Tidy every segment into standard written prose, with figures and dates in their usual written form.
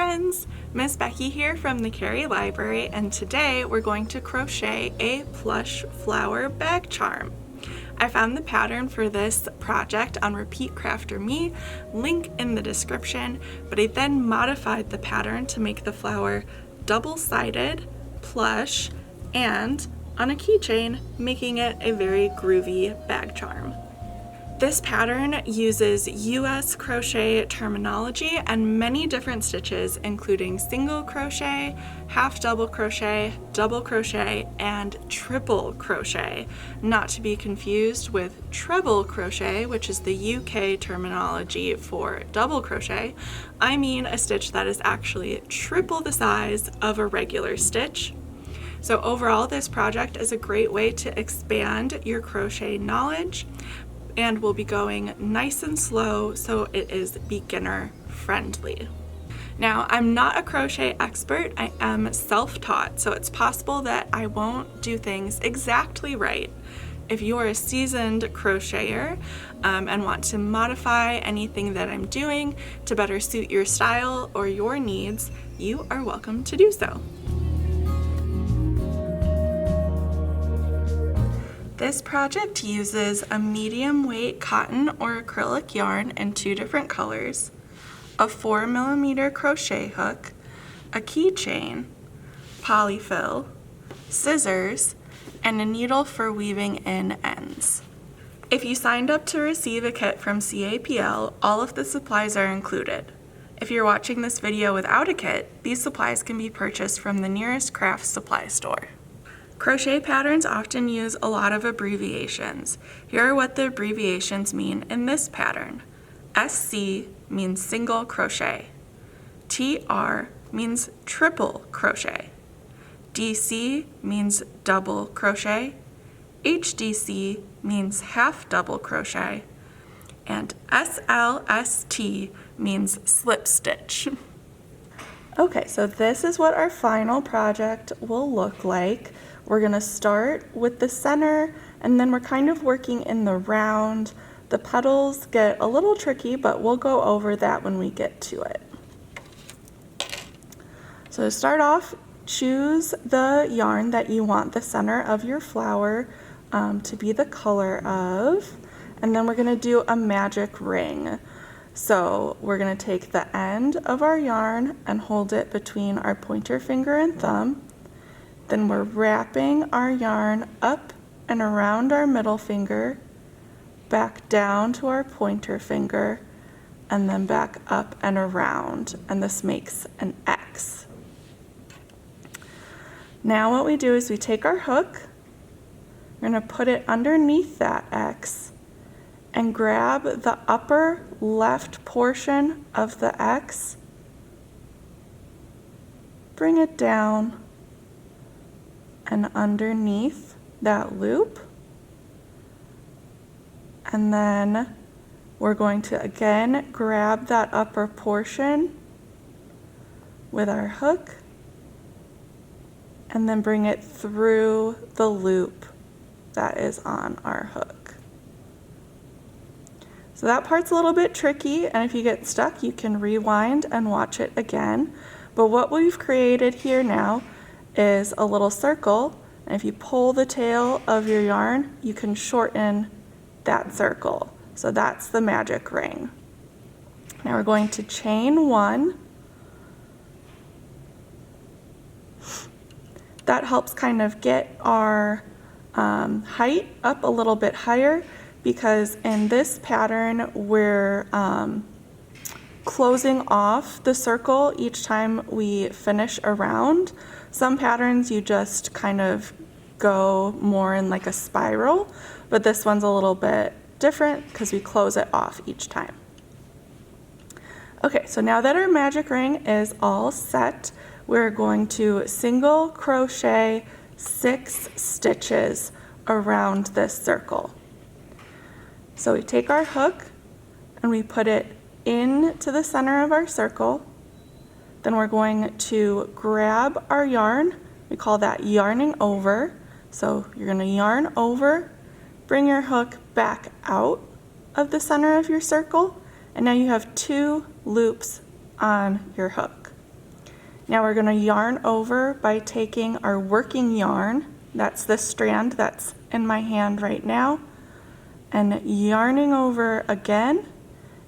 friends! Miss Becky here from the Cary Library, and today we're going to crochet a plush flower bag charm. I found the pattern for this project on Repeat Crafter Me, link in the description, but I then modified the pattern to make the flower double-sided, plush, and on a keychain, making it a very groovy bag charm. This pattern uses US crochet terminology and many different stitches, including single crochet, half double crochet, and triple crochet, not to be confused with treble crochet, which is the UK terminology for double crochet. I mean a stitch that is actually triple the size of a regular stitch. So overall, this project is a great way to expand your crochet knowledge, and we'll be going nice and slow so it is beginner friendly. Now, I'm not a crochet expert, I am self-taught, so it's possible that I won't do things exactly right. If you are a seasoned crocheter and want to modify anything that I'm doing to better suit your style or your needs, you are welcome to do so. This project uses a medium weight cotton or acrylic yarn in 2 different colors, a 4mm crochet hook, a keychain, Poly-fil, scissors, and a needle for weaving in ends. If you signed up to receive a kit from CAPL, all of the supplies are included. If you're watching this video without a kit, these supplies can be purchased from the nearest craft supply store. Crochet patterns often use a lot of abbreviations. Here are what the abbreviations mean in this pattern. SC means single crochet. TR means triple crochet. DC means double crochet. HDC means half double crochet. And SLST means slip stitch. Okay, so this is what our final project will look like. We're going to start with the center, and then we're kind of working in the round. The petals get a little tricky, but we'll go over that when we get to it. So to start off, choose the yarn that you want the center of your flower to be the color of, and then we're going to do a magic ring. So we're going to take the end of our yarn and hold it between our pointer finger and thumb. Then we're wrapping our yarn up and around our middle finger, back down to our pointer finger, and then back up and around, and this makes an X. Now what we do is we take our hook, we're going to put it underneath that X, and grab the upper left portion of the X, bring it down and underneath that loop, and then we're going to again grab that upper portion with our hook and then bring it through the loop that is on our hook. So that part's a little bit tricky, and if you get stuck you can rewind and watch it again, but what we've created here now is a little circle, and if you pull the tail of your yarn, you can shorten that circle. So that's the magic ring. Now we're going to chain 1. That helps kind of get our height up a little bit higher, because in this pattern we're closing off the circle each time we finish a round. Some patterns you just kind of go more in like a spiral, but this one's a little bit different because we close it off each time. Okay, so now that our magic ring is all set, we're going to single crochet 6 stitches around this circle. So we take our hook and we put it into the center of our circle. Then we're going to grab our yarn. We call that yarning over. So you're going to yarn over, bring your hook back out of the center of your circle, and now you have 2 loops on your hook. Now we're going to yarn over by taking our working yarn, that's the strand that's in my hand right now, and yarning over again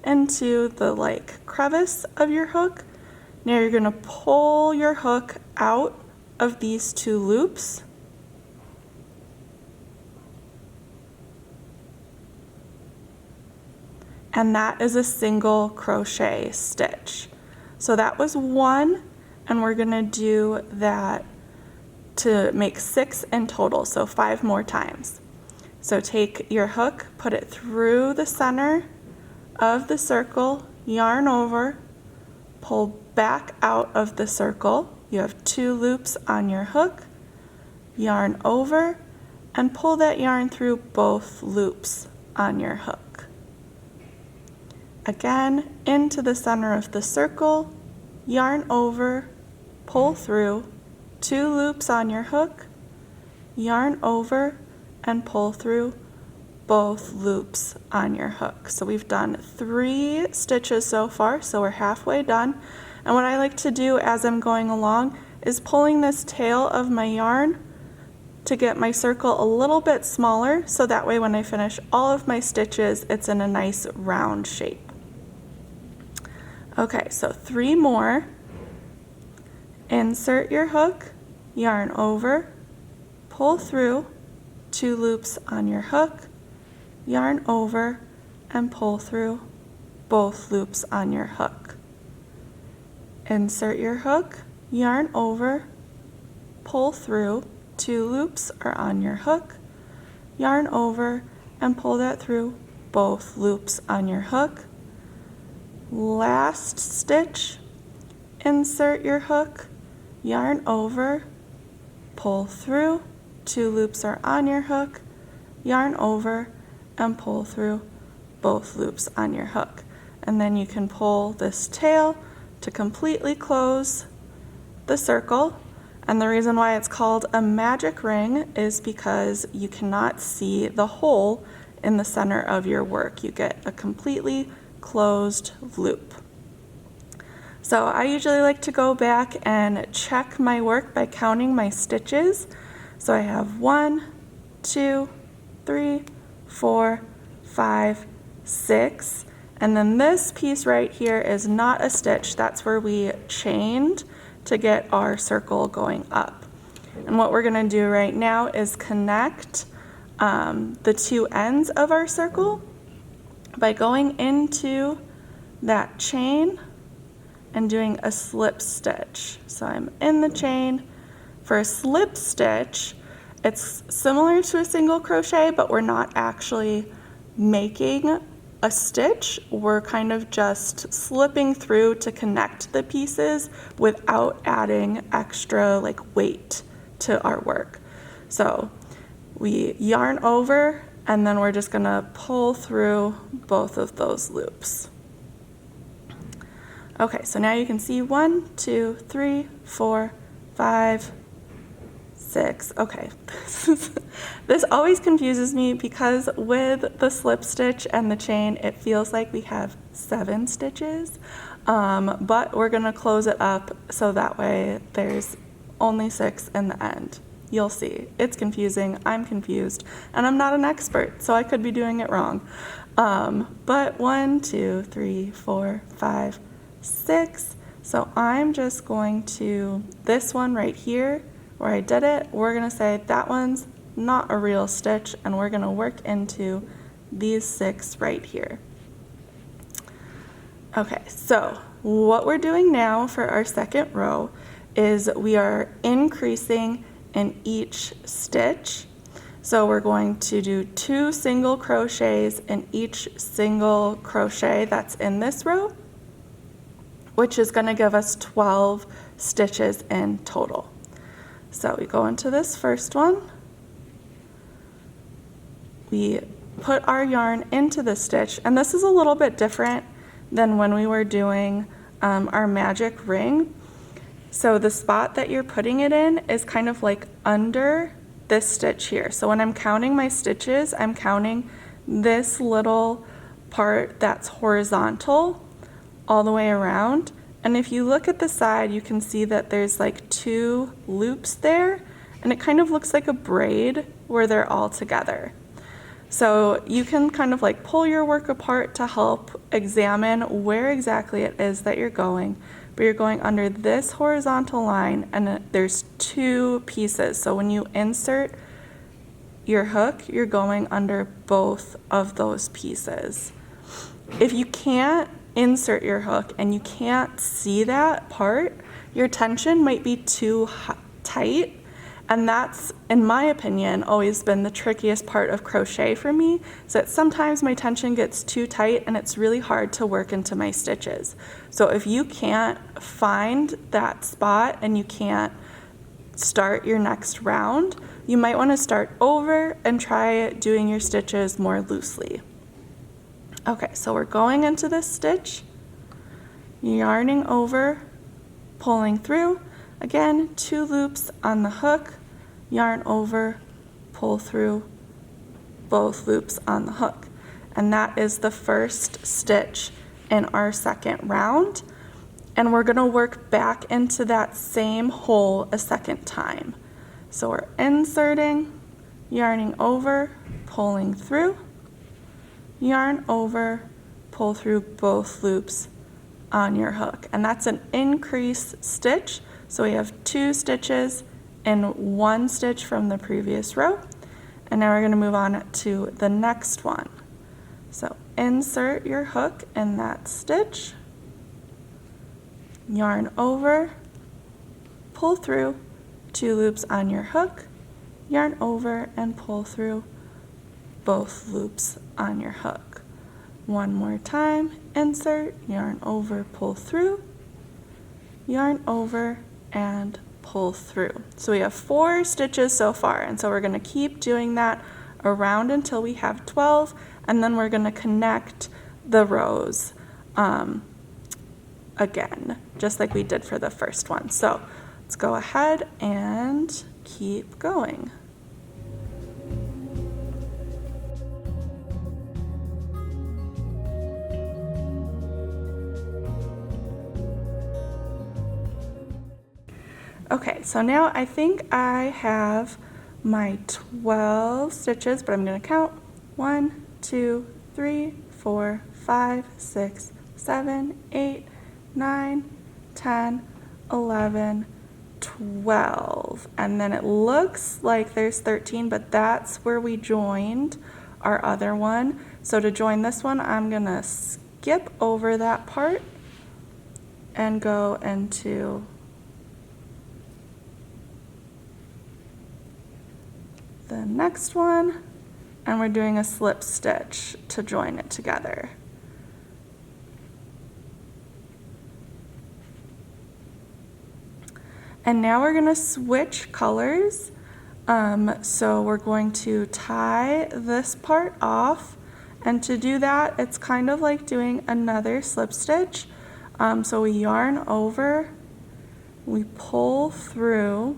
into the like crevice of your hook. Now you're going to pull your hook out of these two loops. And that is a single crochet stitch. So that was one, and we're gonna do that to make 6 in total, so 5 more times. So take your hook, put it through the center of the circle, yarn over, pull back out of the circle. You have 2 loops on your hook, yarn over, and pull that yarn through both loops on your hook. Again, into the center of the circle, yarn over, pull through, 2 loops on your hook, yarn over, and pull through both loops on your hook. So we've done 3 stitches so far, so we're halfway done. And what I like to do as I'm going along is pulling this tail of my yarn to get my circle a little bit smaller, so that way when I finish all of my stitches, it's in a nice round shape. Okay, so 3 more. Insert your hook, yarn over, pull through, 2 loops on your hook, yarn over, and pull through both loops on your hook. Insert your hook, yarn over, pull through, 2 loops are on your hook, yarn over, and pull that through both loops on your hook. Last stitch, insert your hook, yarn over, pull through, 2 loops are on your hook, yarn over, and pull through both loops on your hook. And then you can pull this tail to completely close the circle. And the reason why it's called a magic ring is because you cannot see the hole in the center of your work. You get a completely closed loop. So I usually like to go back and check my work by counting my stitches. So I have 1, 2, 3, 4, 5, 6, and then this piece right here is not a stitch. That's where we chained to get our circle going up. And what we're going to do right now is connect the 2 ends of our circle by going into that chain and doing a slip stitch. So I'm in the chain. For a slip stitch, it's similar to a single crochet, but we're not actually making a stitch. We're kind of just slipping through to connect the pieces without adding extra like weight to our work. So we yarn over, and then we're just gonna pull through both of those loops. Okay, so now you can see 1, 2, 3, 4, 5, 6. Okay, this always confuses me because with the slip stitch and the chain, it feels like we have 7 stitches, but we're gonna close it up so that way there's only 6 in the end. You'll see, it's confusing, I'm confused, and I'm not an expert, so I could be doing it wrong. But 1, 2, 3, 4, 5, 6. So I'm just going to, this one right here, where I did it, we're gonna say that one's not a real stitch, and we're gonna work into these 6 right here. Okay, so what we're doing now for our second row is we are increasing in each stitch. So we're going to do 2 single crochets in each single crochet that's in this row, which is going to give us 12 stitches in total. So we go into this first one, we put our yarn into the stitch, and this is a little bit different than when we were doing our magic ring. So the spot that you're putting it in is kind of like under this stitch here. So when I'm counting my stitches, I'm counting this little part that's horizontal all the way around, And if you look at the side, you can see that there's like 2 loops there, and it kind of looks like a braid where they're all together. So you can kind of like pull your work apart to help examine where exactly it is that you're going. But you're going under this horizontal line, and there's 2 pieces. So when you insert your hook, you're going under both of those pieces. If you can't insert your hook and you can't see that part, your tension might be too tight, and that's, in my opinion, always been the trickiest part of crochet for me, is that sometimes my tension gets too tight and it's really hard to work into my stitches. So if you can't find that spot and you can't start your next round, you might want to start over and try doing your stitches more loosely. Okay, so we're going into this stitch, yarning over, pulling through. Again, 2 loops on the hook, yarn over, pull through, both loops on the hook. And that is the first stitch in our second round. And we're going to work back into that same hole a second time. So we're inserting, yarning over, pulling through, yarn over, pull through both loops on your hook. And that's an increase stitch. So we have 2 stitches in 1 stitch from the previous row. And now we're going to move on to the next one. So insert your hook in that stitch, yarn over, pull through, 2 loops on your hook, yarn over and pull through both loops on your hook. One more time, insert, yarn over, pull through, yarn over and pull through. So we have 4 stitches so far, and so we're going to keep doing that around until we have 12, and then we're going to connect the rows again, just like we did for the first one. So let's go ahead and keep going. Okay, so now I think I have my 12 stitches, but I'm going to count 1, 2, 3, 4, 5, 6, 7, 8, 9, 10, 11, 12. And then it looks like there's 13, but that's where we joined our other one. So to join this one, I'm going to skip over that part and go into the next one, and we're doing a slip stitch to join it together. And now we're going to switch colors. So we're going to tie this part off, and to do that, it's kind of like doing another slip stitch. So we yarn over, we pull through,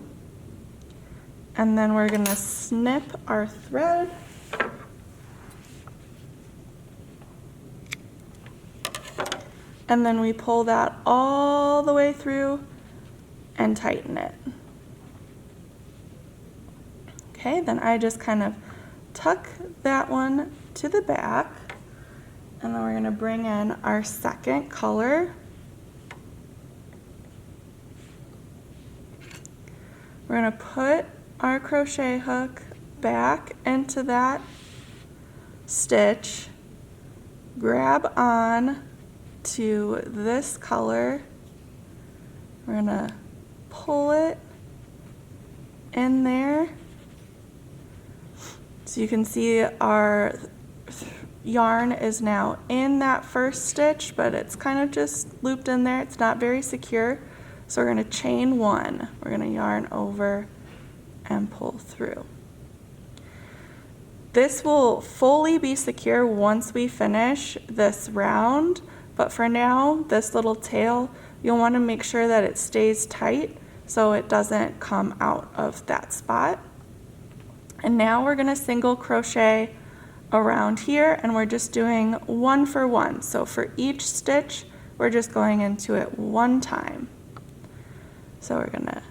and then we're going to snip our thread. And then we pull that all the way through and tighten it. Okay, then I just kind of tuck that one to the back, and then we're going to bring in our second color. We're going to put our crochet hook back into that stitch, grab on to this color, we're going to pull it in there. So you can see our yarn is now in that first stitch, but it's kind of just looped in there. It's not very secure. So we're going to chain one. We're going to yarn over and pull through. This will fully be secure once we finish this round, but for now, this little tail, you'll want to make sure that it stays tight so it doesn't come out of that spot. And now we're going to single crochet around here, and we're just doing 1 for 1. So for each stitch we're just going into it one time. So we're gonna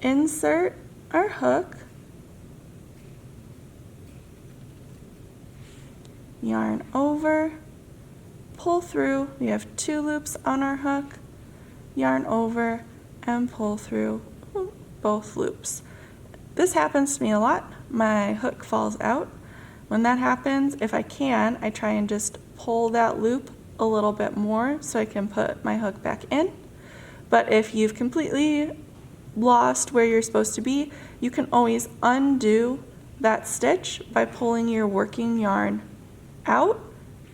insert our hook, yarn over, pull through. We have 2 loops on our hook, yarn over, and pull through both loops. This happens to me a lot. My hook falls out. When that happens, if I can, I try and just pull that loop a little bit more so I can put my hook back in. But if you've completely lost where you're supposed to be, you can always undo that stitch by pulling your working yarn out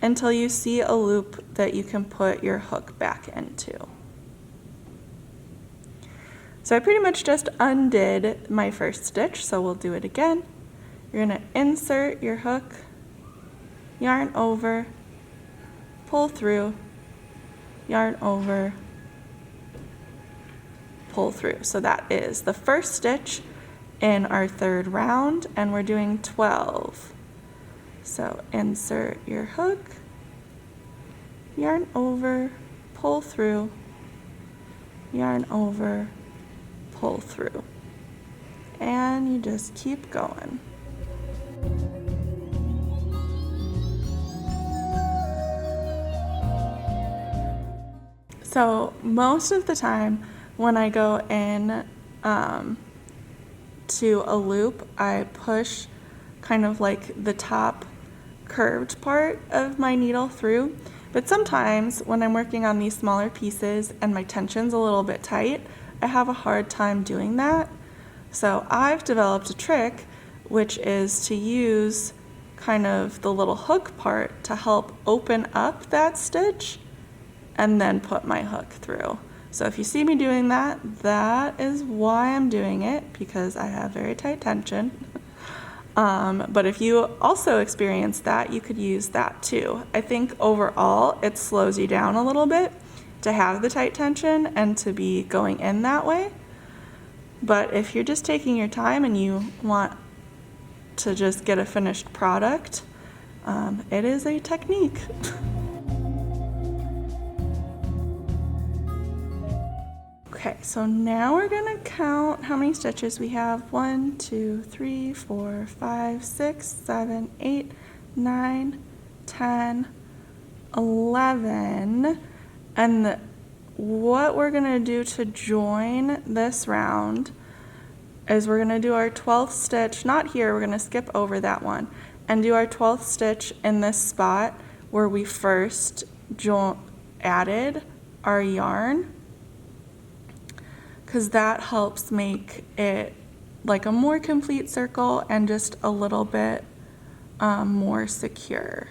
until you see a loop that you can put your hook back into. So I pretty much just undid my first stitch, so we'll do it again. You're going to insert your hook, yarn over, pull through, yarn over, pull through. So that is the first stitch in our 3rd round, and we're doing 12. So insert your hook, yarn over, pull through, yarn over, pull through, and you just keep going. So most of the time when I go in to a loop, I push kind of like the top curved part of my needle through. But sometimes when I'm working on these smaller pieces and my tension's a little bit tight, I have a hard time doing that. So I've developed a trick, which is to use kind of the little hook part to help open up that stitch and then put my hook through. So if you see me doing that, that is why I'm doing it, because I have very tight tension. But if you also experience that, you could use that too. I think overall it slows you down a little bit to have the tight tension and to be going in that way. But if you're just taking your time and you want to just get a finished product, it is a technique. Okay, so now we're gonna count how many stitches we have. 1, 2, 3, 4, 5, 6, 7, 8, 9, 10, 11. And what we're gonna do to join this round is we're gonna do our 12th stitch, not here, we're gonna skip over that one, and do our 12th stitch in this spot where we first added our yarn, because that helps make it like a more complete circle and just a little bit more secure.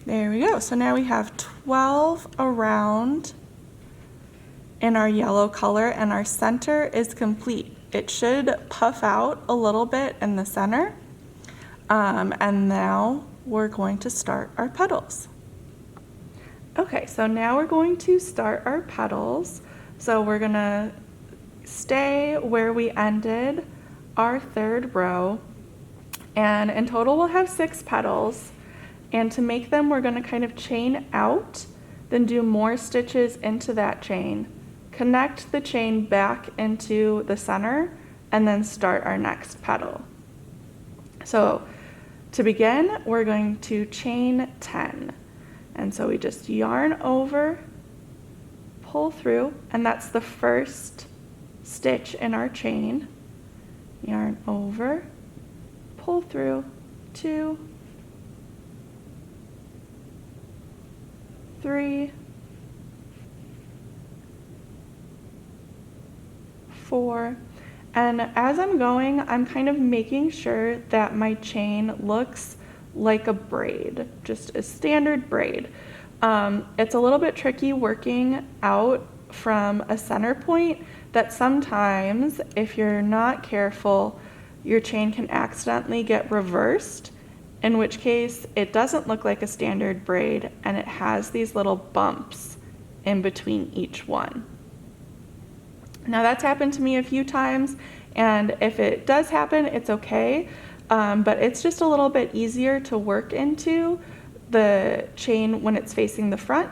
There we go. So now we have 12 around in our yellow color, and our center is complete. It should puff out a little bit in the center. And now we're going to start our petals. Okay, so now we're going to start our petals. So we're gonna stay where we ended our 3rd row, and in total we'll have 6 petals. And to make them, we're gonna kind of chain out, then do more stitches into that chain, connect the chain back into the center, and then start our next petal. So to begin, we're going to chain 10. And so we just yarn over, pull through, and that's the first stitch in our chain. Yarn over, pull through, 2, 3, 4, and as I'm going, I'm kind of making sure that my chain looks like a braid, just a standard braid. It's a little bit tricky working out from a center point that sometimes, if you're not careful, your chain can accidentally get reversed, in which case it doesn't look like a standard braid and it has these little bumps in between each one. Now that's happened to me a few times, and if it does happen, it's okay. but it's just a little bit easier to work into the chain when it's facing the front.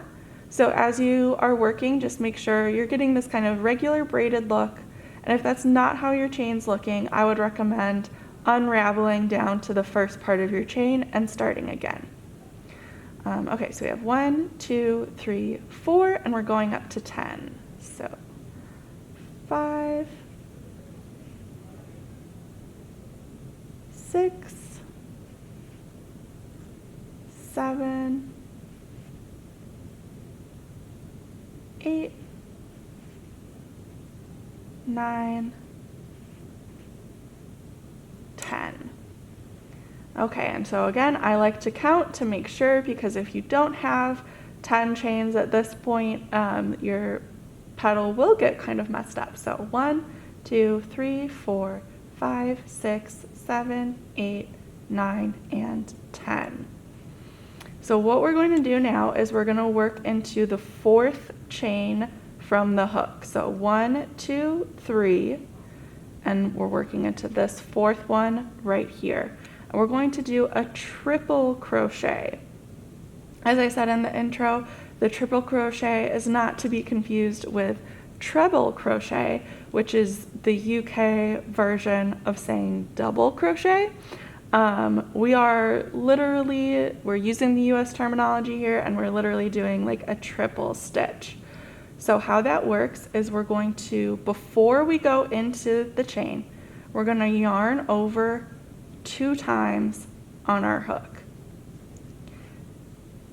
So as you are working, just make sure you're getting this kind of regular braided look. And if that's not how your chain's looking, I would recommend unraveling down to the first part of your chain and starting again. Okay, so we have 1, 2, 3, 4, and we're going up to 10. So 5, 6, 7, 8, 9, 10. Okay, and so again, I like to count to make sure, because if you don't have 10 chains at this point, your petal will get kind of messed up. So 1, 2, 3, 4, 5, 6, 7, 8, 9, and 10. So what we're going to do now is we're going to work into the 4th chain from the hook. So 1, 2, 3, and we're working into this 4th one right here. And we're going to do a triple crochet. As I said in the intro, the triple crochet is not to be confused with treble crochet, which is the UK version of saying double crochet. We're using the US terminology here, and we're literally doing like a triple stitch. So how that works is we're going to, before we go into the chain, we're going to yarn over 2 times on our hook.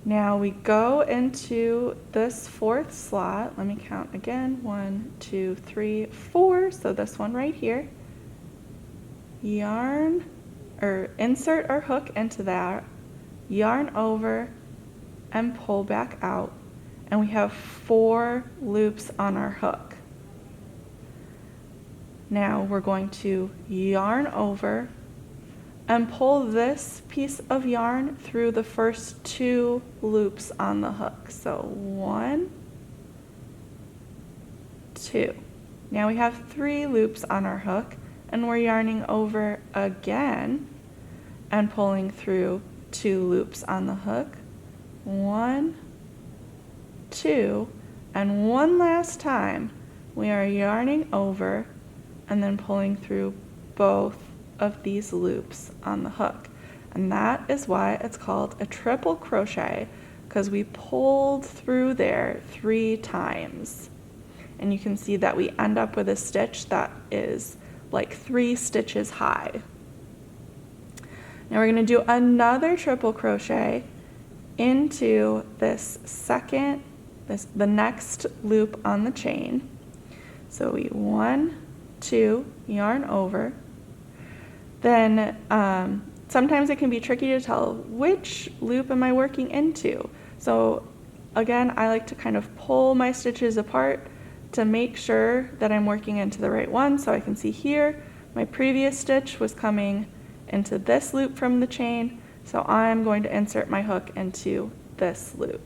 Now we go into this 4th slot. Let me count again. 1, 2, 3, 4. So this one right here. Yarn, or insert our hook into that, yarn over, and pull back out. And we have 4 loops on our hook. Now we're going to yarn over and pull this piece of yarn through the first 2 loops on the hook. So 1, 2. Now we have 3 loops on our hook, and we're yarning over again and pulling through 2 loops on the hook. 1, 2, and one last time we are yarning over and then pulling through both of these loops on the hook. And that is why it's called a triple crochet, because we pulled through there 3 times. And you can see that we end up with a stitch that is like 3 stitches high. Now we're going to do another triple crochet into this the next loop on the chain. So we 1, 2, yarn over. Then sometimes it can be tricky to tell which loop am I working into. So again, I like to kind of pull my stitches apart to make sure that I'm working into the right one. So I can see here, my previous stitch was coming into this loop from the chain. So I'm going to insert my hook into this loop.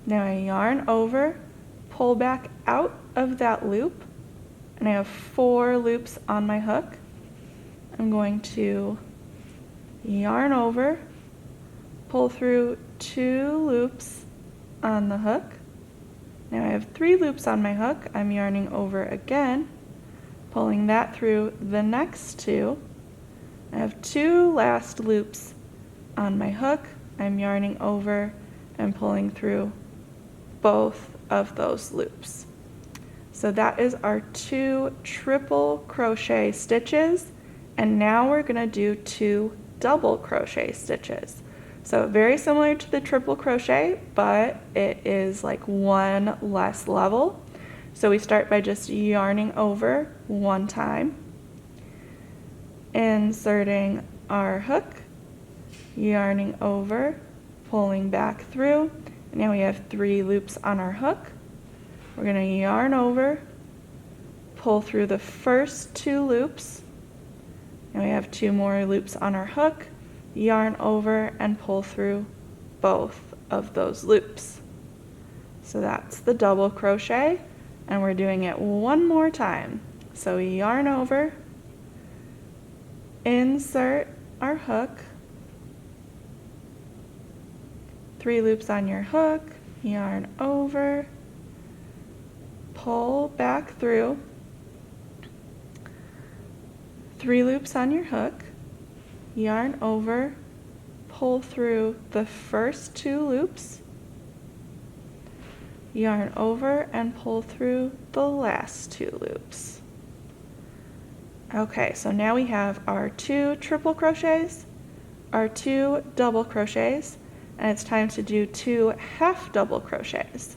Now I yarn over, pull back out of that loop, and I have 4 loops on my hook. I'm going to yarn over, pull through 2 loops on the hook. Now I have 3 loops on my hook. I'm yarning over again, pulling that through the next 2. I have 2 last loops on my hook. I'm yarning over and pulling through both of those loops. So that is our 2 triple crochet stitches, and now we're going to do 2 double crochet stitches. So very similar to the triple crochet, but it is like 1 less level. So we start by just yarning over 1 time, inserting our hook, yarning over, pulling back through. And now we have 3 loops on our hook. We're going to yarn over, pull through the first 2 loops. And we have 2 more loops on our hook, yarn over, and pull through both of those loops. So that's the double crochet, and we're doing it one more time. So we yarn over, insert our hook, 3 loops on your hook, yarn over, pull back through, 3 loops on your hook, yarn over, pull through the first 2 loops, yarn over and pull through the last 2 loops. Okay, so now we have our 2 triple crochets, our 2 double crochets, and it's time to do 2 half double crochets.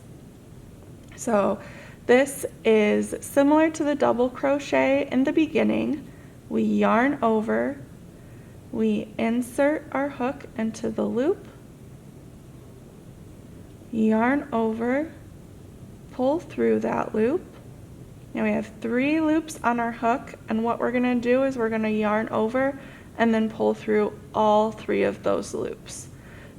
So this is similar to the double crochet in the beginning. We yarn over, we insert our hook into the loop, yarn over, pull through that loop. Now we have 3 loops on our hook, and what we're going to do is we're going to yarn over and then pull through all 3 of those loops.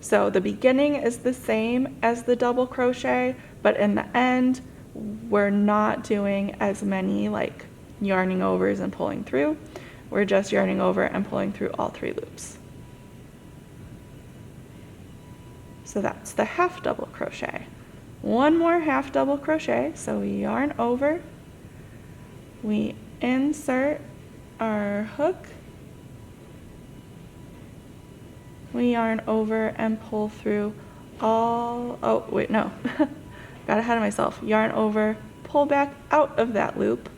So the beginning is the same as the double crochet, but in the end we're not doing as many like yarning overs and pulling through. We're just yarning over and pulling through all 3 loops. So that's the half double crochet. One more half double crochet, so we yarn over, we insert our hook, we yarn over and pull through all, oh wait, no, got ahead of myself. Yarn over, pull back out of that loop.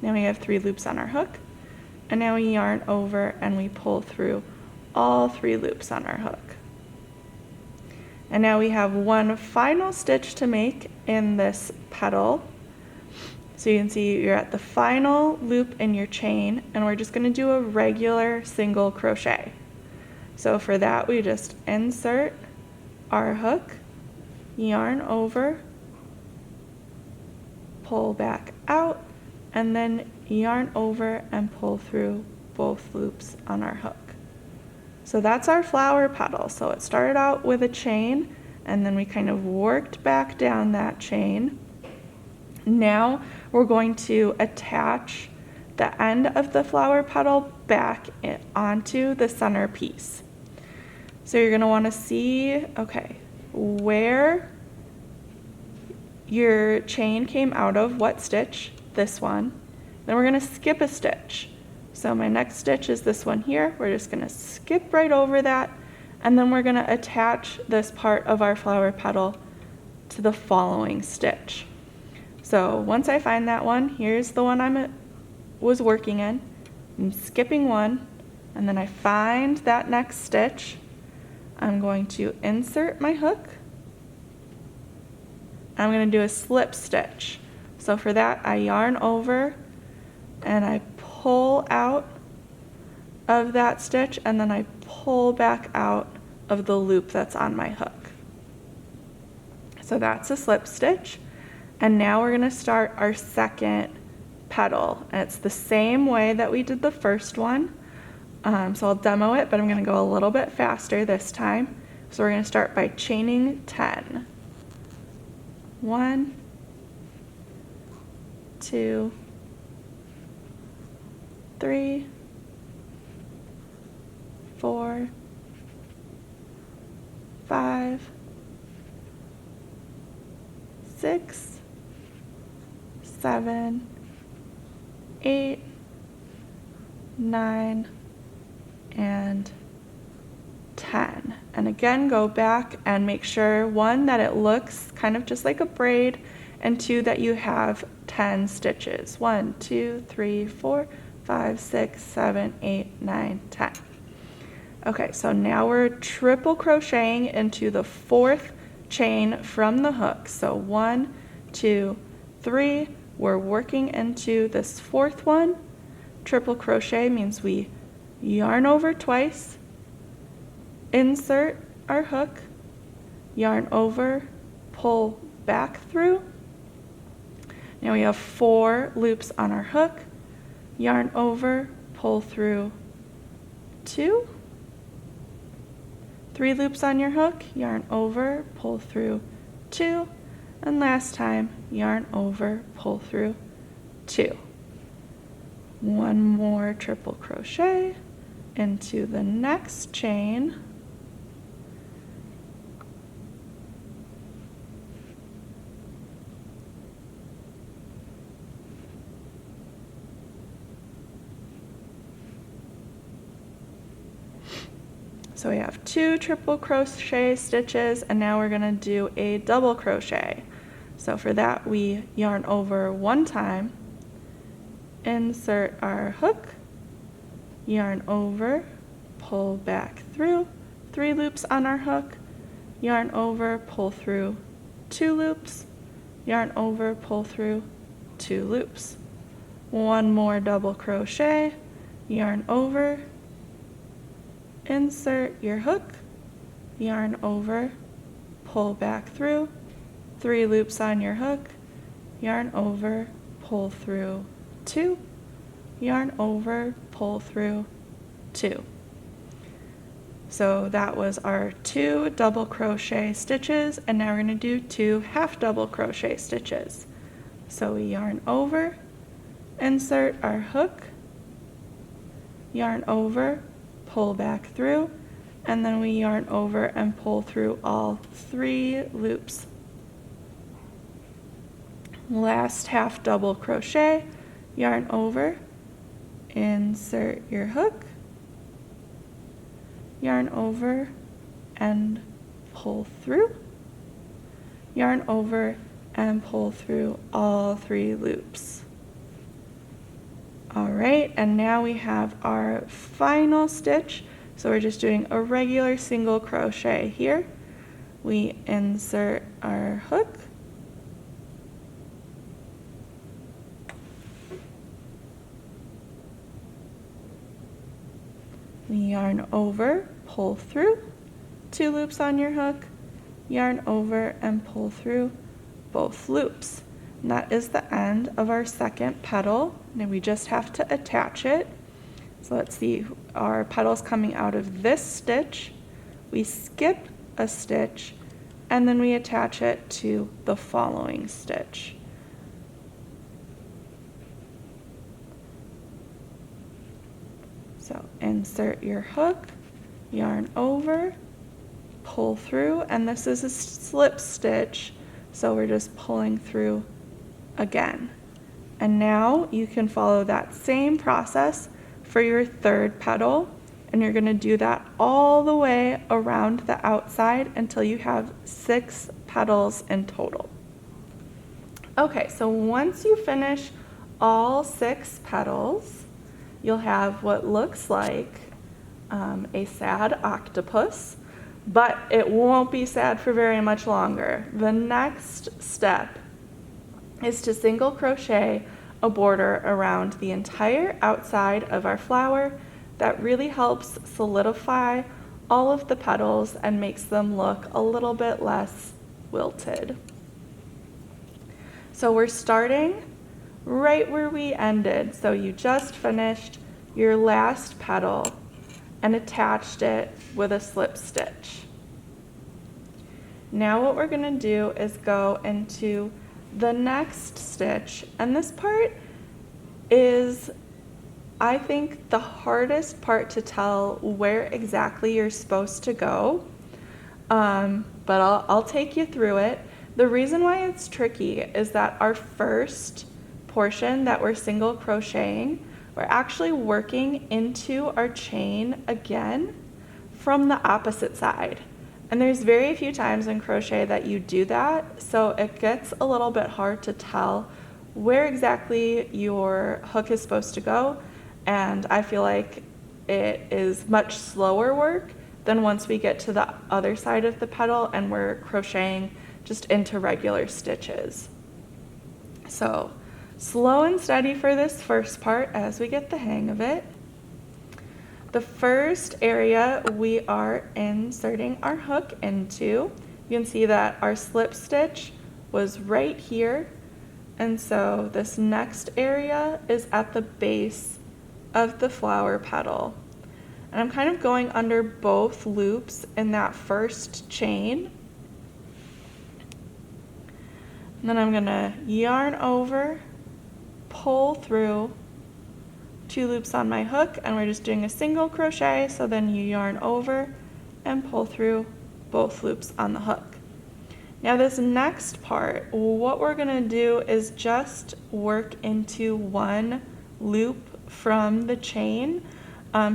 Now we have 3 loops on our hook, and now we yarn over and we pull through all 3 loops on our hook. And now we have one final stitch to make in this petal. So you can see you're at the final loop in your chain, and we're just going to do a regular single crochet. So for that we just insert our hook, yarn over, pull back out, and then yarn over and pull through both loops on our hook. So that's our flower petal. So it started out with a chain, and then we kind of worked back down that chain. Now we're going to attach the end of the flower petal back onto the center piece. So you're going to want to see, okay, where your chain came out of, what stitch, this one. Then we're going to skip a stitch. So my next stitch is this one here. We're just going to skip right over that, and then we're going to attach this part of our flower petal to the following stitch. So once I find that one, here's the one I was working in. I'm skipping one, and then I find that next stitch. I'm going to insert my hook. I'm going to do a slip stitch. So for that, I yarn over and I pull out of that stitch, and then I pull back out of the loop that's on my hook. So that's a slip stitch. And now we're going to start our second petal. And it's the same way that we did the first one. So I'll demo it, but I'm going to go a little bit faster this time. So we're going to start by chaining 10. 1, 2, 3, 4, 5, 6, 7, 8, 9, and 10. And again, go back and make sure, 1, that it looks kind of just like a braid, and 2, that you have 10 stitches. 1, 2, 3, 4, 5, 6, 7, 8, 9, 10. Okay, so now we're triple crocheting into the 4th chain from the hook. So 1, 2, 3, we're working into this 4th one. Triple crochet means we yarn over twice, insert our hook, yarn over, pull back through. Now we have 4 loops on our hook, yarn over, pull through 2, 3 loops on your hook, yarn over, pull through 2, and last time, yarn over, pull through 2. One more triple crochet, into the next chain, so we have 2 triple crochet stitches, and now we're going to do a double crochet. So for that, we yarn over 1 time, insert our hook, yarn over, pull back through, 3 loops on our hook, yarn over, pull through 2 loops, yarn over, pull through 2 loops. 1 more double crochet, yarn over, insert your hook, yarn over, pull back through, 3 loops on your hook, yarn over, pull through 2, yarn over, pull through 2. So that was our 2 double crochet stitches, and now we're going to do 2 half double crochet stitches. So we yarn over, insert our hook, yarn over, pull back through, and then we yarn over and pull through all 3 loops. Last half double crochet, yarn over, insert your hook, yarn over and pull through, yarn over and pull through all 3 loops. All right, and now we have our final stitch. So we're just doing a regular single crochet here. We insert our hook, we yarn over, pull through, 2 loops on your hook, yarn over and pull through both loops. And that is the end of our second petal, and we just have to attach it. So let's see, our petal's coming out of this stitch, we skip a stitch, and then we attach it to the following stitch. So insert your hook, yarn over, pull through, and this is a slip stitch, so we're just pulling through again. And now you can follow that same process for your third petal, and you're going to do that all the way around the outside until you have 6 petals in total. Okay, so once you finish all 6 petals, you'll have what looks like a sad octopus, but it won't be sad for very much longer. The next step is to single crochet a border around the entire outside of our flower. That really helps solidify all of the petals and makes them look a little bit less wilted. So we're starting right where we ended. So you just finished your last petal and attached it with a slip stitch. Now what we're going to do is go into the next stitch, and this part is, I think, the hardest part to tell where exactly you're supposed to go, but I'll take you through it. The reason why it's tricky is that our first portion that we're single crocheting, we're actually working into our chain again from the opposite side. And there's very few times in crochet that you do that, so it gets a little bit hard to tell where exactly your hook is supposed to go, and I feel like it is much slower work than once we get to the other side of the petal and we're crocheting just into regular stitches. So slow and steady for this first part as we get the hang of it. The first area we are inserting our hook into, you can see that our slip stitch was right here, and so this next area is at the base of the flower petal. And I'm kind of going under both loops in that first chain. And then I'm gonna yarn over, pull through 2 loops on my hook, and we're just doing a single crochet, so then you yarn over and pull through both loops on the hook. Now this next part, what we're gonna do is just work into 1 loop from the chain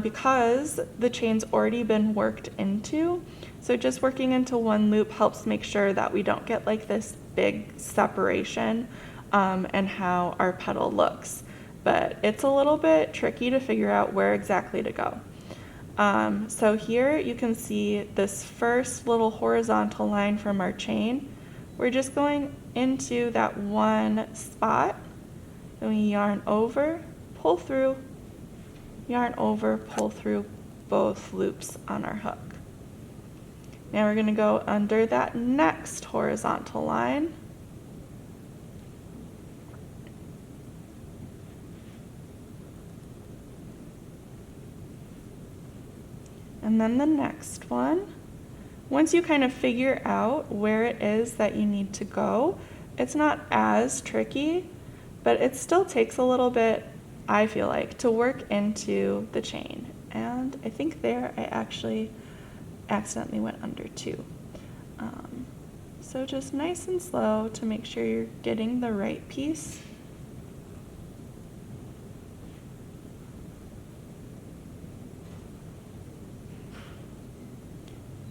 because the chain's already been worked into. So just working into 1 loop helps make sure that we don't get like this big separation and how our petal looks. But it's a little bit tricky to figure out where exactly to go. So here you can see this first little horizontal line from our chain. We're just going into that 1 spot, then we yarn over, pull through, yarn over, pull through both loops on our hook. Now we're going to go under that next horizontal line. And then the next one. Once you kind of figure out where it is that you need to go, it's not as tricky, but it still takes a little bit, I feel like, to work into the chain. And I think there I actually accidentally went under 2. So just nice and slow to make sure you're getting the right piece.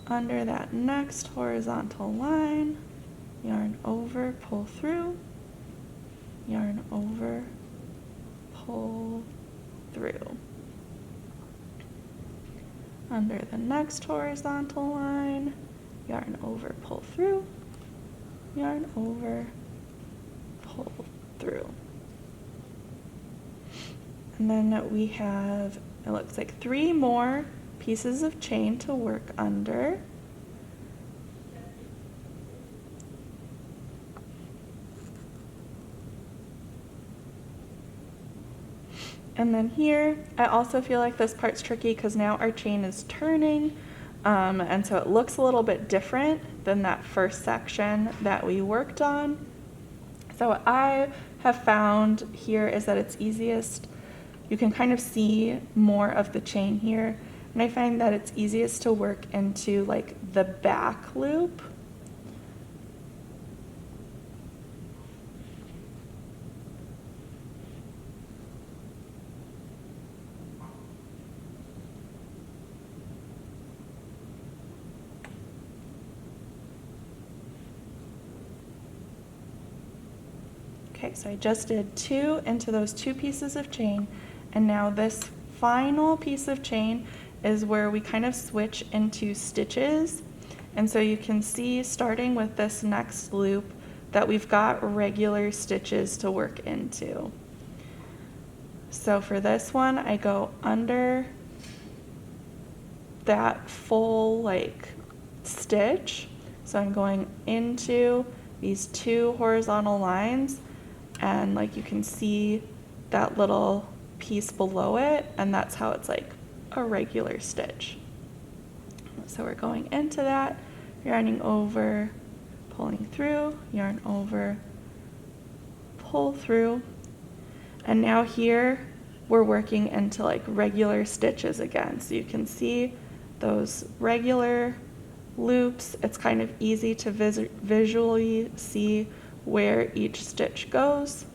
Under that next horizontal line, yarn over, pull through, yarn over, pull through. Under the next horizontal line, yarn over, pull through, yarn over, pull through. And then we have, it looks like 3 more pieces of chain to work under. And then here, I also feel like this part's tricky because now our chain is turning, and so it looks a little bit different than that first section that we worked on. So what I have found here is that it's easiest, you can kind of see more of the chain here, and I find that it's easiest to work into like the back loop. Okay, so I just did 2 into those 2 pieces of chain, and now this final piece of chain is where we kind of switch into stitches. And so you can see, starting with this next loop, that we've got regular stitches to work into. So for this one, I go under that full like stitch. So I'm going into these 2 horizontal lines, and like you can see that little piece below it, and that's how it's like a regular stitch. So we're going into that, yarning over, pulling through, yarn over, pull through, and now here we're working into like regular stitches again. So you can see those regular loops. It's kind of easy to visually see where each stitch goes.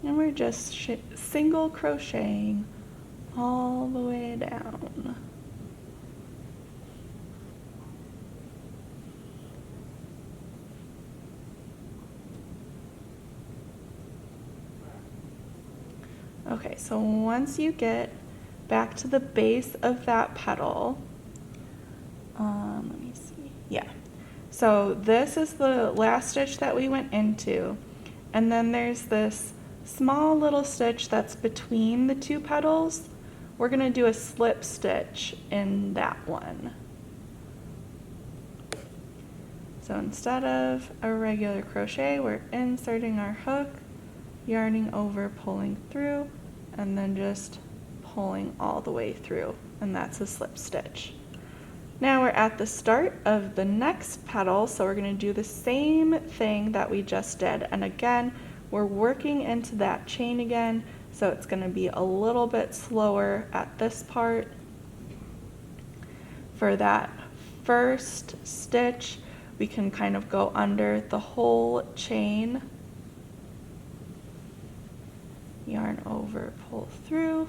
And we're just single crocheting all the way down. Okay, so once you get back to the base of that petal, let me see, yeah. So this is the last stitch that we went into, and then there's this small little stitch that's between the 2 petals. We're going to do a slip stitch in that one. So instead of a regular crochet, we're inserting our hook, yarning over, pulling through, and then just pulling all the way through, and that's a slip stitch. Now we're at the start of the next petal, so we're going to do the same thing that we just did, and again we're working into that chain again, so it's going to be a little bit slower at this part. For that first stitch, we can kind of go under the whole chain, yarn over, pull through,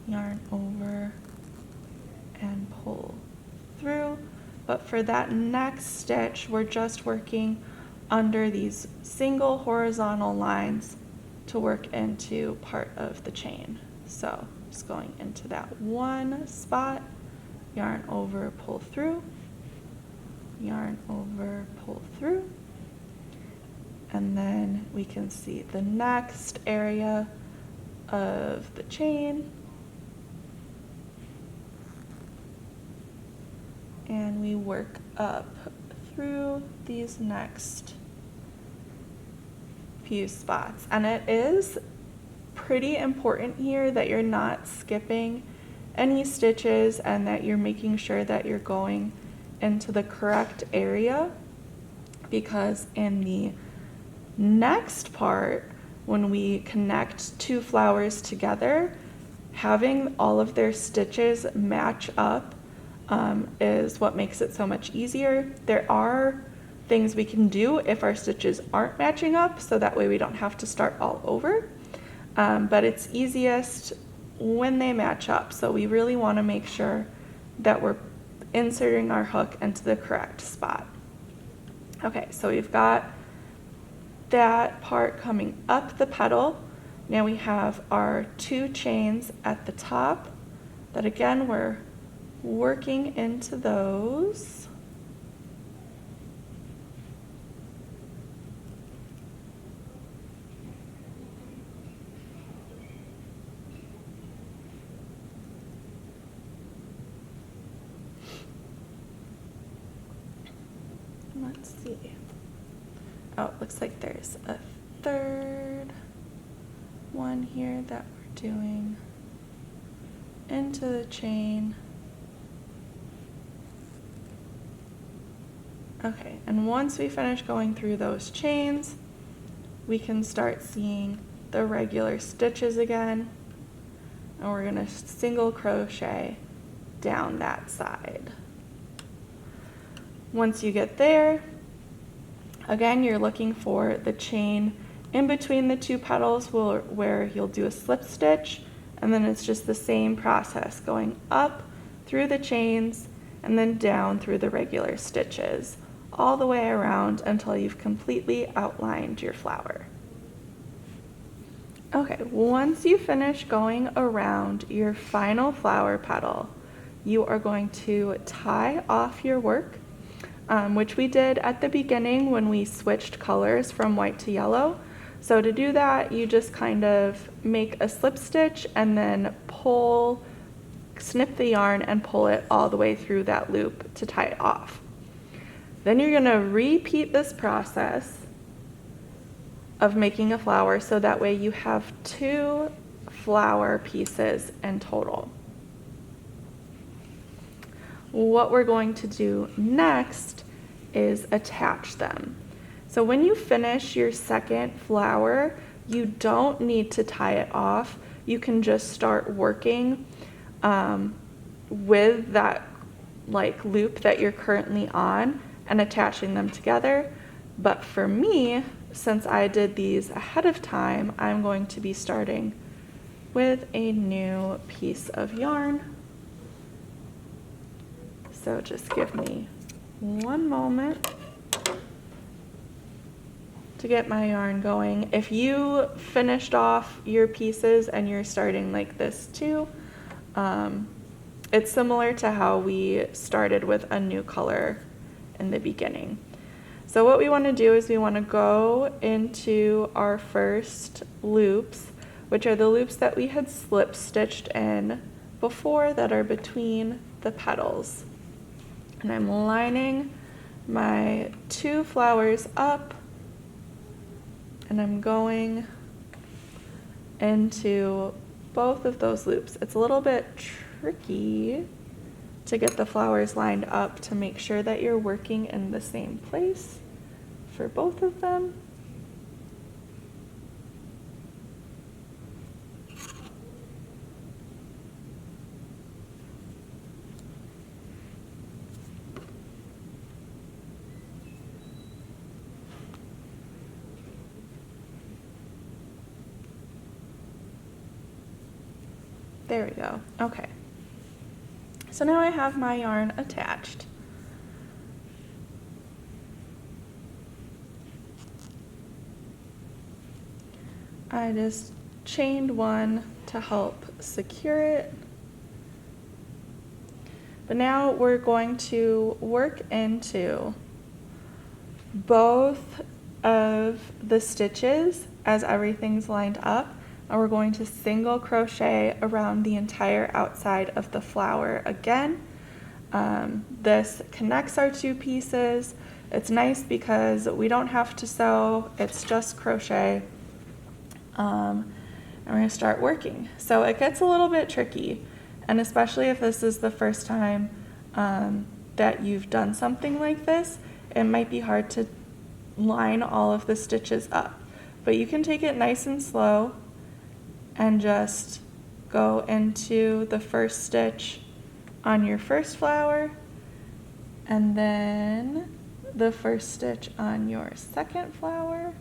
yarn over, and pull through. But for that next stitch, we're just working under these single horizontal lines to work into part of the chain. So just going into that one spot, yarn over, pull through, yarn over, pull through, and then we can see the next area of the chain, and we work up through these next few spots. And it is pretty important here that you're not skipping any stitches and that you're making sure that you're going into the correct area, because in the next part, when we connect two flowers together, having all of their stitches match up is what makes it so much easier. There are things we can do if our stitches aren't matching up, so that way we don't have to start all over, but it's easiest when they match up. So we really want to make sure that we're inserting our hook into the correct spot. Okay, so we've got that part coming up the petal. Now we have our two chains at the top that again we're working into those. Let's see. Oh, it looks like there's a third one here that we're doing into the chain. Okay, and once we finish going through those chains, we can start seeing the regular stitches again, and we're going to single crochet down that side. Once you get there, again, you're looking for the chain in between the two petals where you'll do a slip stitch, and then it's just the same process, going up through the chains and then down through the regular stitches, all the way around until you've completely outlined your flower. Okay, once you finish going around your final flower petal, you are going to tie off your work, which we did at the beginning when we switched colors from white to yellow. So to do that, you just kind of make a slip stitch and then snip the yarn and pull it all the way through that loop to tie it off. Then you're gonna repeat this process of making a flower, so that way you have two flower pieces in total. What we're going to do next is attach them. So when you finish your second flower, you don't need to tie it off. You can just start working with that loop that you're currently on and attaching them together. But for me, since I did these ahead of time, I'm going to be starting with a new piece of yarn. So just give me one moment to get my yarn going. If you finished off your pieces and you're starting like this too, it's similar to how we started with a new color in the beginning. So what we want to do is we want to go into our first loops, which are the loops that we had slip stitched in before that are between the petals. And I'm lining my 2 flowers up, and I'm going into both of those loops. It's a little bit tricky to get the flowers lined up to make sure that you're working in the same place for both of them. There we go. Okay. So now I have my yarn attached. I just chained one to help secure it. But now we're going to work into both of the stitches as everything's lined up, and we're going to single crochet around the entire outside of the flower again. This connects our 2 pieces. It's nice because we don't have to sew, it's just crochet. And we're going to start working. So it gets a little bit tricky, and especially if this is the first time that you've done something like this, it might be hard to line all of the stitches up. But you can take it nice and slow and just go into the first stitch on your first flower, and then the first stitch on your second flower.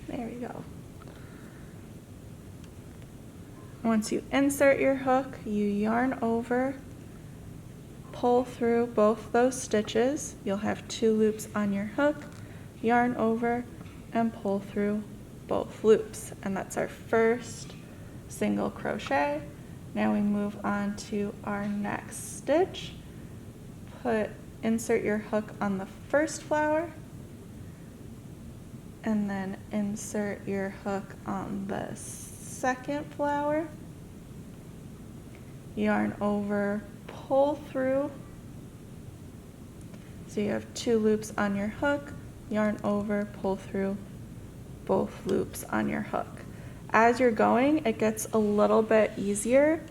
There we go. Once you insert your hook, you yarn over, pull through both those stitches. You'll have 2 loops on your hook, yarn over, and pull through both loops. And that's our first single crochet. Now we move on to our next stitch. Insert your hook on the first flower, and then insert your hook on the second flower, yarn over, pull through, so you have 2 loops on your hook, yarn over, pull through both loops on your hook. As you're going, it gets a little bit easier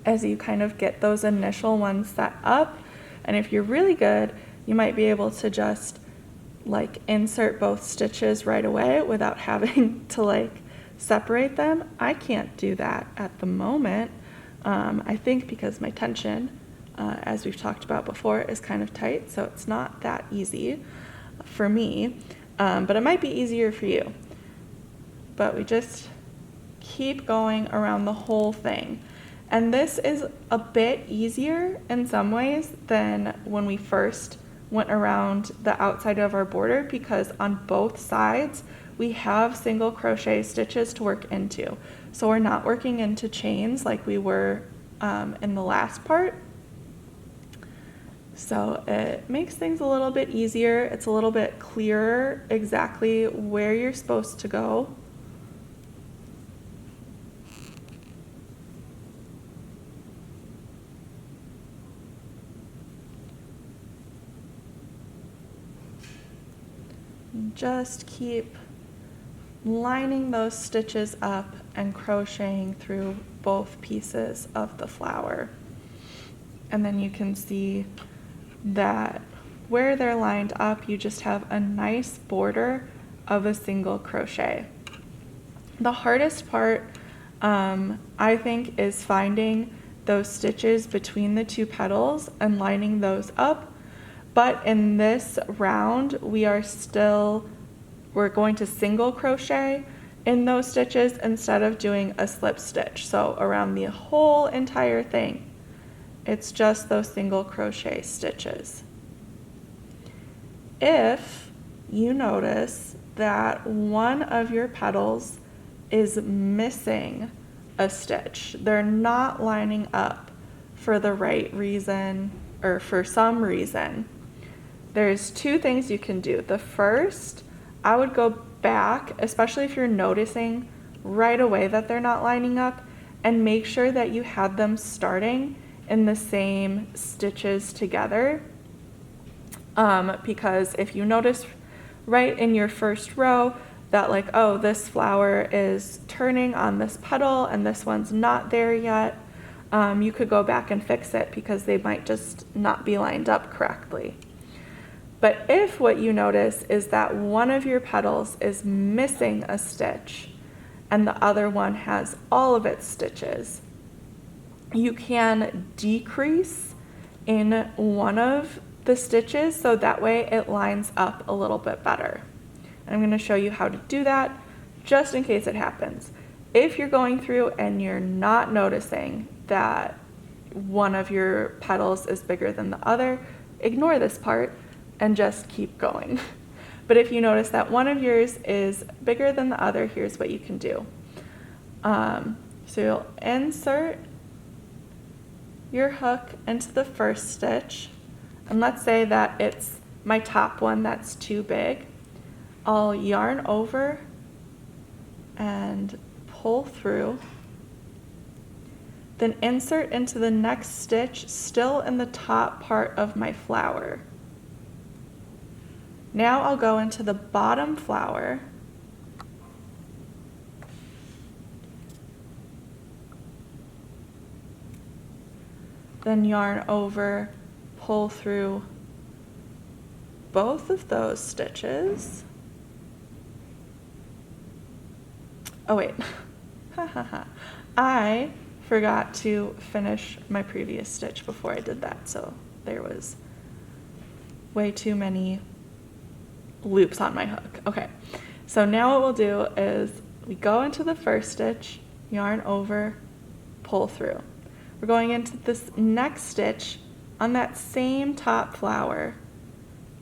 as you kind of get those initial ones set up, and if you're really good, you might be able to just like insert both stitches right away without having to like separate them. I can't do that at the moment. I think because my tension, as we've talked about before, is kind of tight, so it's not that easy for me, but it might be easier for you. But we just keep going around the whole thing. And this is a bit easier in some ways than when we first went around the outside of our border, because on both sides we have single crochet stitches to work into. So we're not working into chains like we were in the last part. So it makes things a little bit easier. It's a little bit clearer exactly where you're supposed to go. Just keep lining those stitches up and crocheting through both pieces of the flower. And then you can see that where they're lined up, you just have a nice border of a single crochet. The hardest part, I think, is finding those stitches between the 2 petals and lining those up. But in this round, we're going to single crochet in those stitches instead of doing a slip stitch. So around the whole entire thing, it's just those single crochet stitches. If you notice that one of your petals is missing a stitch. They're not lining up for the right reason or for some reason. There's two things you can do. The first, I would go back, especially if you're noticing right away that they're not lining up, and make sure that you had them starting in the same stitches together. Because if you notice right in your first row that like, oh, this flower is turning on this petal and this one's not there yet, you could go back and fix it because they might just not be lined up correctly. But if what you notice is that one of your petals is missing a stitch and the other one has all of its stitches, you can decrease in one of the stitches so that way it lines up a little bit better. And I'm going to show you how to do that just in case it happens. If you're going through and you're not noticing that one of your petals is bigger than the other, ignore this part and just keep going. But if you notice that one of yours is bigger than the other, here's what you can do. So you'll insert your hook into the first stitch, and let's say that it's my top one that's too big. I'll yarn over and pull through, then insert into the next stitch still in the top part of my flower. Now I'll go into the bottom flower, then yarn over, pull through both of those stitches. Oh wait, I forgot to finish my previous stitch before I did that, so there was way too many loops on my hook. Okay, so now what we'll do is we go into the first stitch, yarn over, pull through. We're going into this next stitch on that same top flower.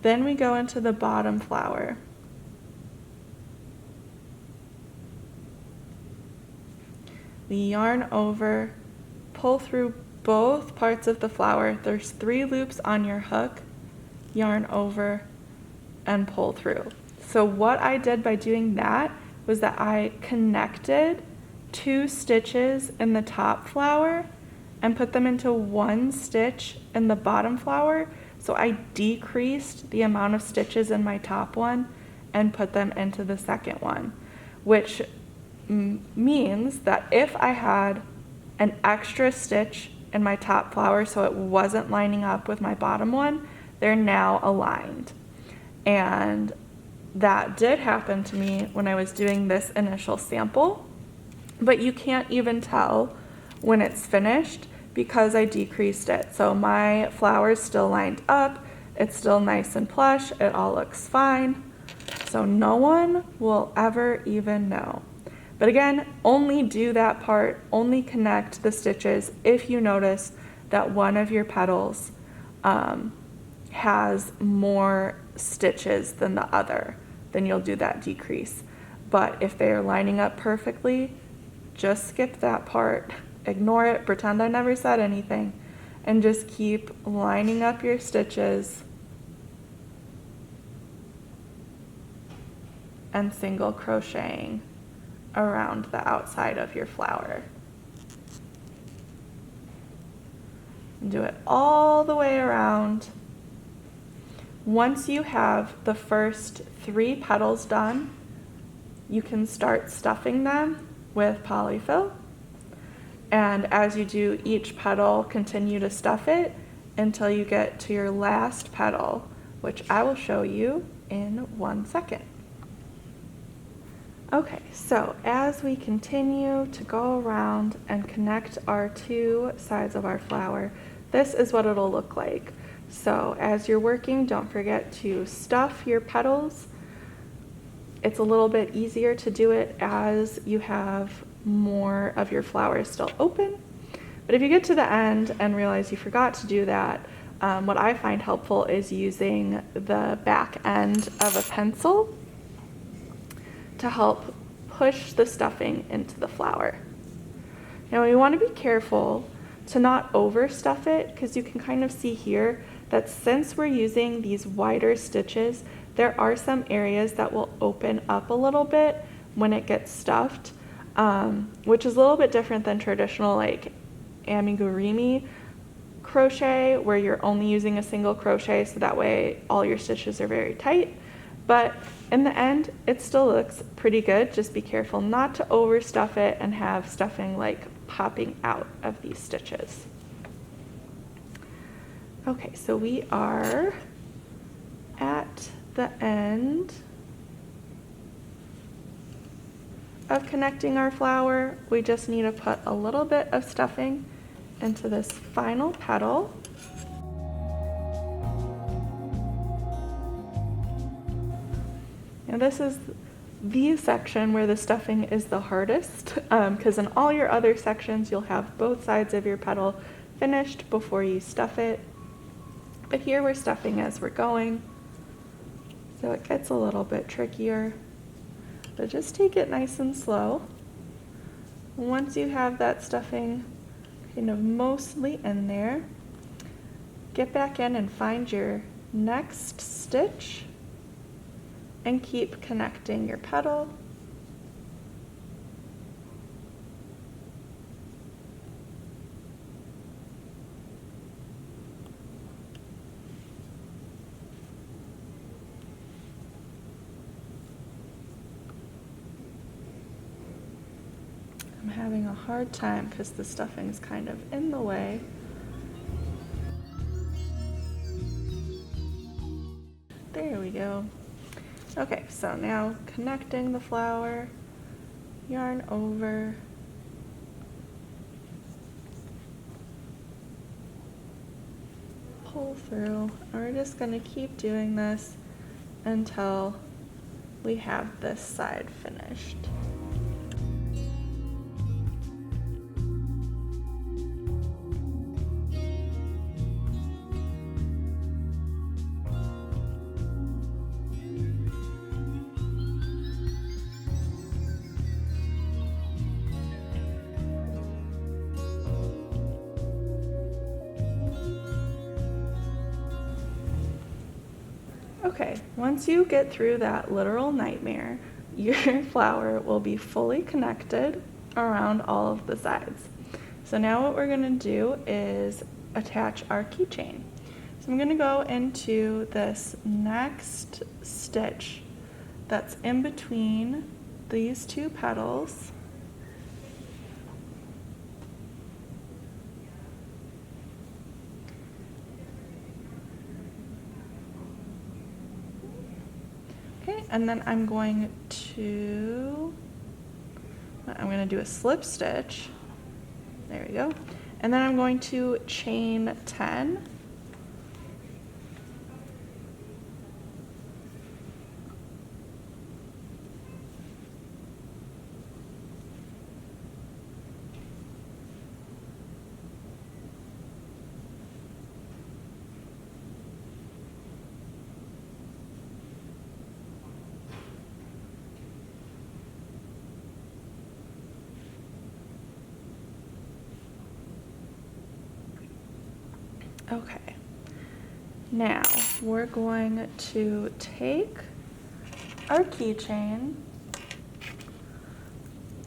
Then we go into the bottom flower. We yarn over, pull through both parts of the flower. There's 3 loops on your hook, yarn over, and pull through. So what I did by doing that was that I connected 2 stitches in the top flower and put them into 1 stitch in the bottom flower. So I decreased the amount of stitches in my top one and put them into the second one, which means that if I had an extra stitch in my top flower so it wasn't lining up with my bottom one, they're now aligned. And that did happen to me when I was doing this initial sample, but you can't even tell when it's finished because I decreased it. So my flower is still lined up, it's still nice and plush, it all looks fine. So no one will ever even know. But again, only do that part, only connect the stitches if you notice that one of your petals has more stitches than the other, then you'll do that decrease. But if they are lining up perfectly, just skip that part, ignore it, pretend I never said anything, and just keep lining up your stitches and single crocheting around the outside of your flower. And do it all the way around. Once you have the first 3 petals done, you can start stuffing them with Poly-fil. And as you do each petal, continue to stuff it until you get to your last petal, which I will show you in 1 second. Okay, so as we continue to go around and connect our 2 sides of our flower, this is what it'll look like. So as you're working, don't forget to stuff your petals. It's a little bit easier to do it as you have more of your flowers still open. But if you get to the end and realize you forgot to do that, what I find helpful is using the back end of a pencil to help push the stuffing into the flower. Now we want to be careful to not overstuff it, because you can kind of see here that since we're using these wider stitches, there are some areas that will open up a little bit when it gets stuffed, which is a little bit different than traditional like amigurumi crochet, where you're only using a single crochet, so that way all your stitches are very tight. But in the end, it still looks pretty good. Just be careful not to overstuff it and have stuffing like popping out of these stitches. Okay, so we are at the end of connecting our flower. We just need to put a little bit of stuffing into this final petal. Now this is the section where the stuffing is the hardest, because in all your other sections you'll have both sides of your petal finished before you stuff it. But here we're stuffing as we're going, so it gets a little bit trickier. But just take it nice and slow. Once you have that stuffing kind of mostly in there, get back in and find your next stitch and keep connecting your petal. I'm having a hard time because the stuffing's kind of in the way. There we go. Okay, so now connecting the flower, yarn over, pull through, and we're just going to keep doing this until we have this side finished. Okay, once you get through that literal nightmare, your flower will be fully connected around all of the sides. So now what we're going to do is attach our keychain. So I'm going to go into this next stitch that's in between these two petals. Okay, and then I'm going to do a slip stitch. There we go. And then I'm going to chain 10. Okay, now we're going to take our keychain,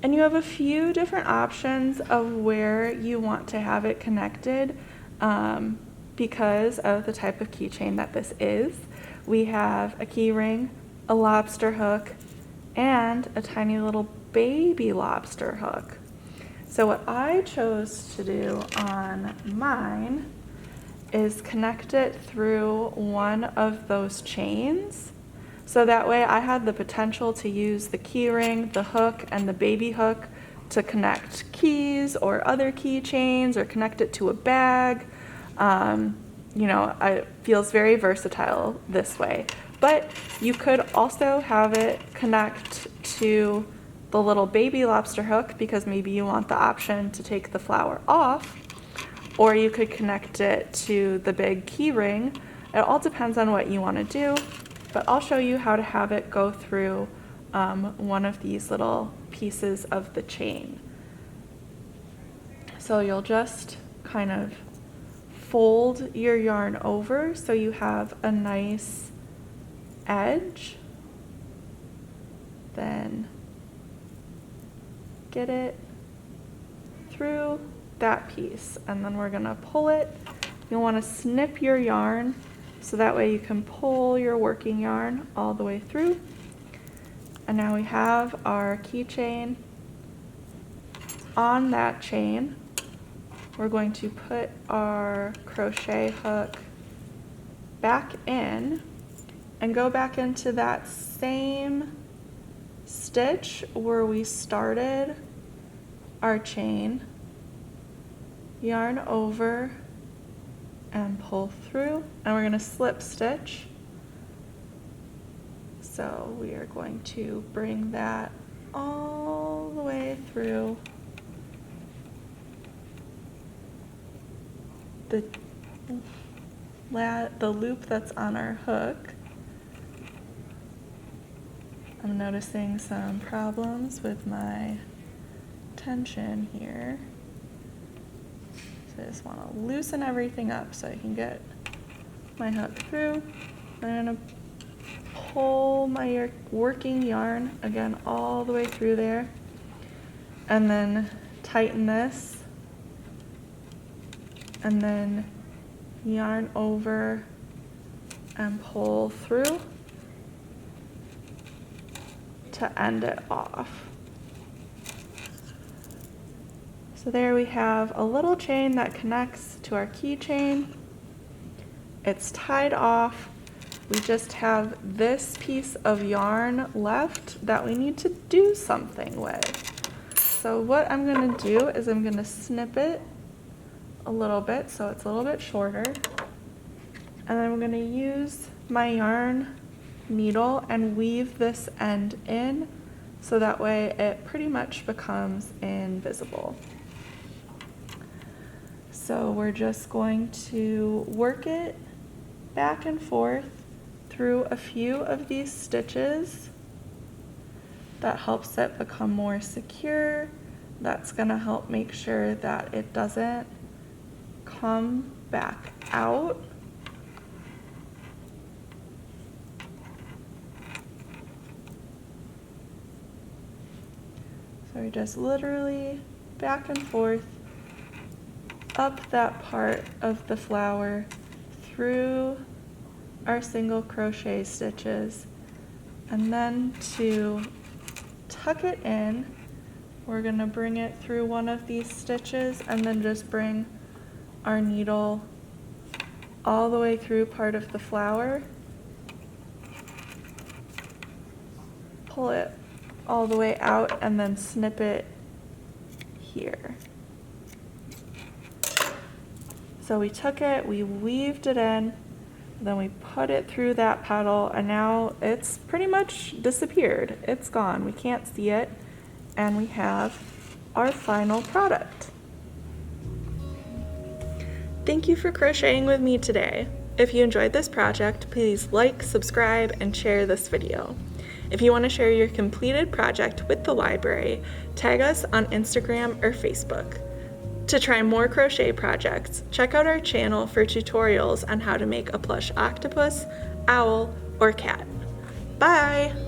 and you have a few different options of where you want to have it connected because of the type of keychain that this is. We have a key ring, a lobster hook, and a tiny little baby lobster hook. So what I chose to do on mine is connect it through one of those chains. So that way I had the potential to use the key ring, the hook, and the baby hook to connect keys or other keychains or connect it to a bag. You know, it feels very versatile this way. But you could also have it connect to the little baby lobster hook because maybe you want the option to take the flower off. or you could connect it to the big key ring. It all depends on what you want to do, but I'll show you how to have it go through one of these little pieces of the chain. So you'll just kind of fold your yarn over so you have a nice edge. Then get it through that piece, and then we're gonna pull it. You'll want to snip your yarn so that way you can pull your working yarn all the way through. And now we have our keychain. On that chain, we're going to put our crochet hook back in and go back into that same stitch where we started our chain, yarn over and pull through, and we're going to slip stitch. So we are going to bring that all the way through the loop that's on our hook. I'm noticing some problems with my tension here. So I just want to loosen everything up so I can get my hook through. I'm going to pull my working yarn again all the way through there, and then tighten this, and then yarn over and pull through to end it off. So there we have a little chain that connects to our keychain. It's tied off. We just have this piece of yarn left that we need to do something with. So what I'm going to do is I'm going to snip it a little bit so it's a little bit shorter. And then I'm going to use my yarn needle and weave this end in so that way it pretty much becomes invisible. So we're just going to work it back and forth through a few of these stitches. That helps it become more secure. That's going to help make sure that it doesn't come back out. So we just literally back and forth up that part of the flower through our single crochet stitches, and then to tuck it in, we're going to bring it through one of these stitches and then just bring our needle all the way through part of the flower, pull it all the way out, and then snip it here. So we took it, we weaved it in, then we put it through that petal, and now it's pretty much disappeared. It's gone. We can't see it, and we have our final product. Thank you for crocheting with me today. If you enjoyed this project, please like, subscribe, and share this video. If you want to share your completed project with the library, tag us on Instagram or Facebook. To try more crochet projects, check out our channel for tutorials on how to make a plush octopus, owl, or cat. Bye!